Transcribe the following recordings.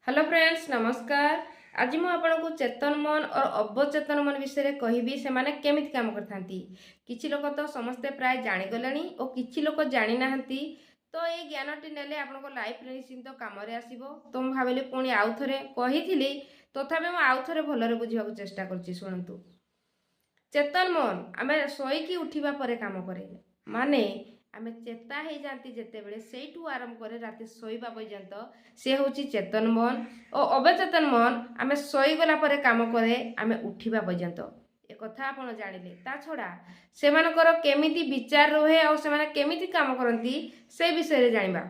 Hello friends नमस्कार। आज मु आपको चेतन मन और अवचेतन मन विषय कहबी से माने केमिति काम करथांती। किछि लोक तो समस्ते प्राय जानिगलेनी और किछि लोक जानि नाहंती। तो ये ज्ञानटी नेले आपनको लाइफ रे निश्चिंत काम रे आसीबो। तो मु भाबिली पुणी आउ थरे कहिथिली तथापि मु आउ थरे भलरे बुझिबाकू चेष्टा करछि। सुनंतु चेतन मन आमे सोईकी उठिबा परे काम करे माने आमे चेता हो जाती जितेबले सेठू आरंभ करे राति शोवा पर्यंत सी हूँ चेतन मन और अवचेतन मन आमे शोगला परे काम करे आमे उठिबा पर्यंत। एक कथा आपण जानिले ता छड़ा से मानकर केमिति विचार रहे और से माने केमिति काम करती से विषय रे जानिबा।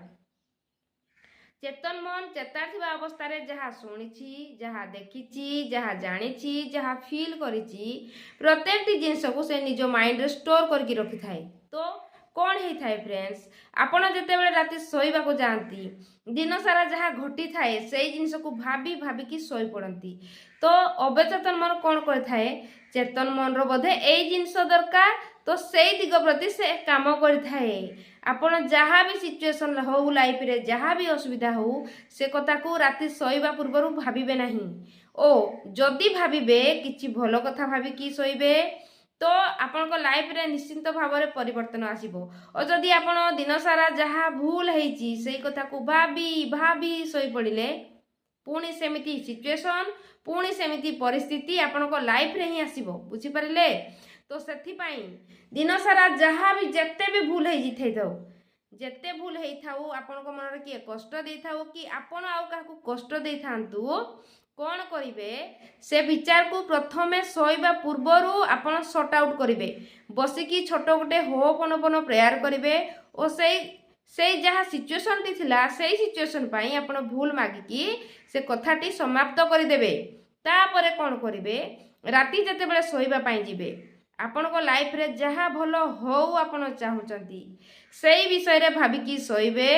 चेतन मन चेता थिबा अवस्था रे जहा सुनिछि जहा देखिछि जहा जानिछि जहा फील करिछि प्रत्येकटी जिनस को से निज माइंड रे स्टोर करके रखि थाए। तो कौन होई थाए फ्रेंड्स आपण जेतेबेले राति सोइबा को जानती दिन सारा जहा घटी थाए सेई जिनस को भाबी भाबी की सोई पड़ती। तो अवचेतन मन कौन कर थाए चेतन मन रो बोधे एई जिनस दरकार तो सेई दिग प्रति से काम कर थाए। आपण जहाँ भी सिचुएशन हो लाइफ रे जहाँ भी असुविधा हो से कथा को राति सोइबा पूर्व भाबिबे नहीं। ओ जदि भाबिबे किछि भलो कथा भाबी की सोइबे तो आपण लाइफ रे निश्चिंत भाव में परिवर्तन आसीबो। और जदि आपण दिन सारा जहाँ भूल होईची से कथा को भाबी भाबी सोई पड़िले पुणी सेमिति सिचुएशन पुणी सेमिति परिस्थिति आपण लाइफ रे ही आसीबो। बुझी पारिले। तो सेथिपाई दिन सारा जहाँ भी जेते भी भूल हो जाई थाउ जेते भूल हो आपण मन किए कष्ट दे थाउ कि आपण आउ काहू कष्ट दे थांतु कौन करिवे से विचार को प्रथमे सोइबा पूर्वरु आपण सॉर्ट आउट करिवे। बसिकी छोट गोटे होपनपन प्रेयर करिवे और से जहाँ सिचुएशन टी थिला सेई सिचुएशन पाई आपण भूल मागिकी से कथाटी समाप्त करदेवे। तापरे कौन करिवे राति जेतेबेले सोइबा पाई जिवे आपण को लाइफ रे जहाँ भल हो आपण चाहूचंती सेई विषय रे भाबिकी सोइबे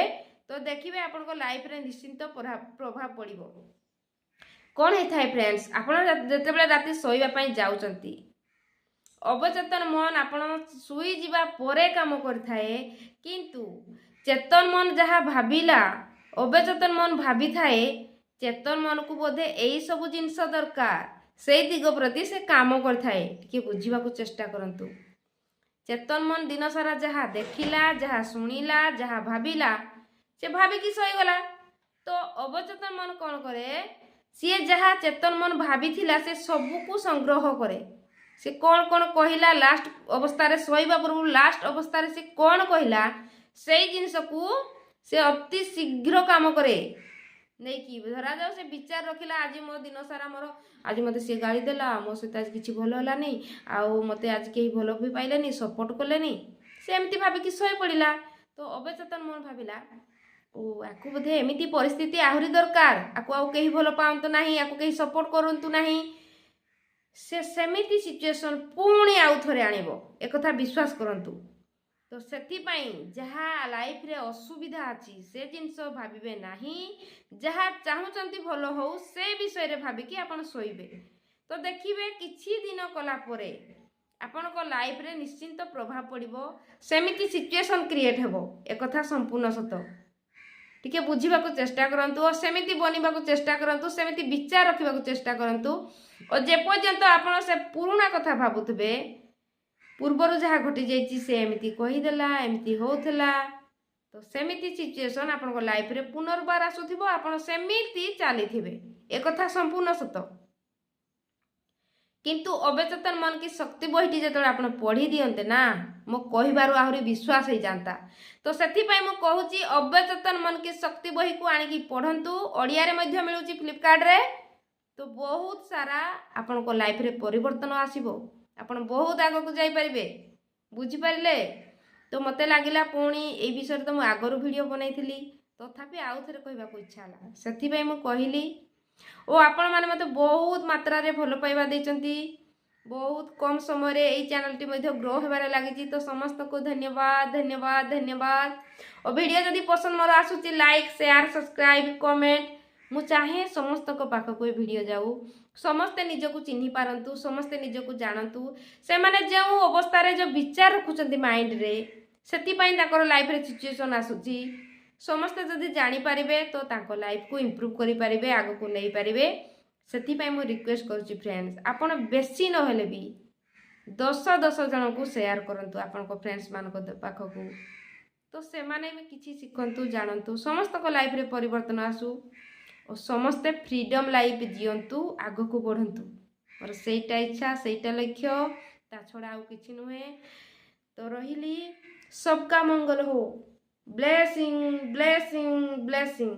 तो देखिबे आपण को लाइफ रे निश्चिंत प्रभाव पड़िबो। कौन होता है फ्रेंड्स आपण जेतेबेले राति सोइबा पाई जाउचंती अवचेतन मन आपण सुई जिबा परे काम करथाए किंतु चेतन मन जहाँ भाबिला अवचेतन मन भाबी थाए चेतन मन को बोधे एई सब जिनस दरकार से दिग प्रति से काम करथाए। टिके बुझिबाकू चेष्टा करंतु चेतन मन दिन सारा जहाँ देखिला जहाँ सुनिला जहाँ भाबिला से भाबिकी सोईगला। तो अवचेतन मन कौन करे सी जहाँ चेतन मन भाभी थिला से सबू को संग्रह करे। से कौन कौन कहला लास्ट अवस्था रे सोइबा पूर्व लास्ट अवस्था रे से कौन कहला से जिनस को से अति शीघ्र काम करे नहीं कि धरा जाओ से विचार रखिला आज मो दिन सारा मोर आज मते सी गाड़ी देला मो सहित आज किछि भल होला नहीं आउ मते आज केही भल भी पाइलेनी सपोर्ट कलेनी से एमती भाबी कि सोई पड़िला। तो अवचेतन मन भाबिला ओ आकु बोधे एमिति परिस्थिति आहुरी दरकार आकु आउ केही भल पाउंतु नाही आकु केही सपोर्ट करंतु नाही से सेमिति सिचुएशन पुणी आउ थरे आनिबो एक कथा विश्वास करंतु। तो सेथिपाई जहाँ लाइफ रे असुविधा अछि से जिनस भाबिबे नाही जहाँ चाहूचंती भल हो से विषय रे भाबिकी आपण सोइबे। तो देखिबे किछि दिन कला परे आपण को लाइफ रे निश्चिंत प्रभाव पड़िबो सेमिति सिचुएशन क्रिएट हेबो। एक कथा संपूर्ण सत टिके बुझिबाकू चेष्टा करंतु और सेमिति बनिबाकू चेष्टा करंतु सेमिति विचार रखिबाकू चेष्टा करंतु। और जे पर्यंत आपण से पुराना कथा भाबुथबे पूर्वर जहाँ घटी जाइए से एमती कहीदेला एमती होउथला तो सेमिति सिचुएशन आपण लाइफ रे पुनर्बार आसुथिबो आपण सेमिति चलीथिबे। एक कथा संपूर्ण सत किंतु अवचेतन मन की शक्ति बहिटी जतले आपण पढ़ी दियंते ना मो कहिबारु आहुरी विश्वास हो जाता। तो सेथिपाई मो कहूची अवचेतन मन की शक्ति बही को आनिकी पढ़ंतु ओडिया रे मध्य मिलुची फ्लिपकार्ट रे। तो बहुत सारा आपण को लाइफ रे परिवर्तन आसीबो आपण बहुत आग को जाई परिबे। बुझी पारिले। तो मते लागिला पुणी ए विषय तो मु आगरु वीडियो बनाइथिली तथापि आउ थरे कहबाकू इच्छा हला सेथिबाई मु कहिली ओ आपण माने मते बहुत मात्रा रे भलो पाइबा दैचंती बहुत कम समय रे एई चैनल टी मध्ये ग्रो हेबारे लागिची। तो समस्त को धन्यवाद धन्यवाद धन्यवाद। और वीडियो जदि पसंद मोर आसुची लाइक शेयर सब्सक्राइब कमेंट मु चाहे समस्त को पाख को वीडियो जाऊ समस्ते निजको चिन्ही पारंतु समस्ते निजको जानतु से माने जो अवस्था रे जो विचार रखुचंती माइंड रे सेति पई ताकर लाइफ रे सिचुएशन आसुची ସମସ୍ତେ ଯଦି ଜାଣିପାରିବେ ତ ତାଙ୍କ ଲାଇଫକୁ ଇମ୍ପ୍ରୁଭ୍ କରିପାରିବେ, ଆଗକୁ ନେଇପାରିବେ। ସେଥିପାଇଁ ମୁଁ ରିକ୍ୱେଷ୍ଟ କରୁଛି ଫ୍ରେଣ୍ଡସ୍, ଆପଣ ବେଶୀ ନହେଲେ ବି 10 ଜଣଙ୍କୁ ସେୟାର କରନ୍ତୁ ଆପଣଙ୍କ ଫ୍ରେଣ୍ଡସ୍ମାନଙ୍କ ପାଖକୁ। ତ ସେମାନେ ବି କିଛି ଶିଖନ୍ତୁ, ଜାଣନ୍ତୁ, ସମସ୍ତଙ୍କ ଲାଇଫରେ ପରିବର୍ତ୍ତନ ଆସୁ ଓ ସମସ୍ତେ ଫ୍ରିଡମ୍ ଲାଇଫ୍ ଜିଅନ୍ତୁ, ଆଗକୁ ବଢ଼ନ୍ତୁ। ମୋର ସେଇଟା ଇଚ୍ଛା, ସେଇଟା ଲକ୍ଷ୍ୟ, ତା ଛଡ଼ା ଆଉ କିଛି ନୁହେଁ। ତ ରହିଲି, ସବକା ମଙ୍ଗଲ ହୋ। Blessing blessing blessing.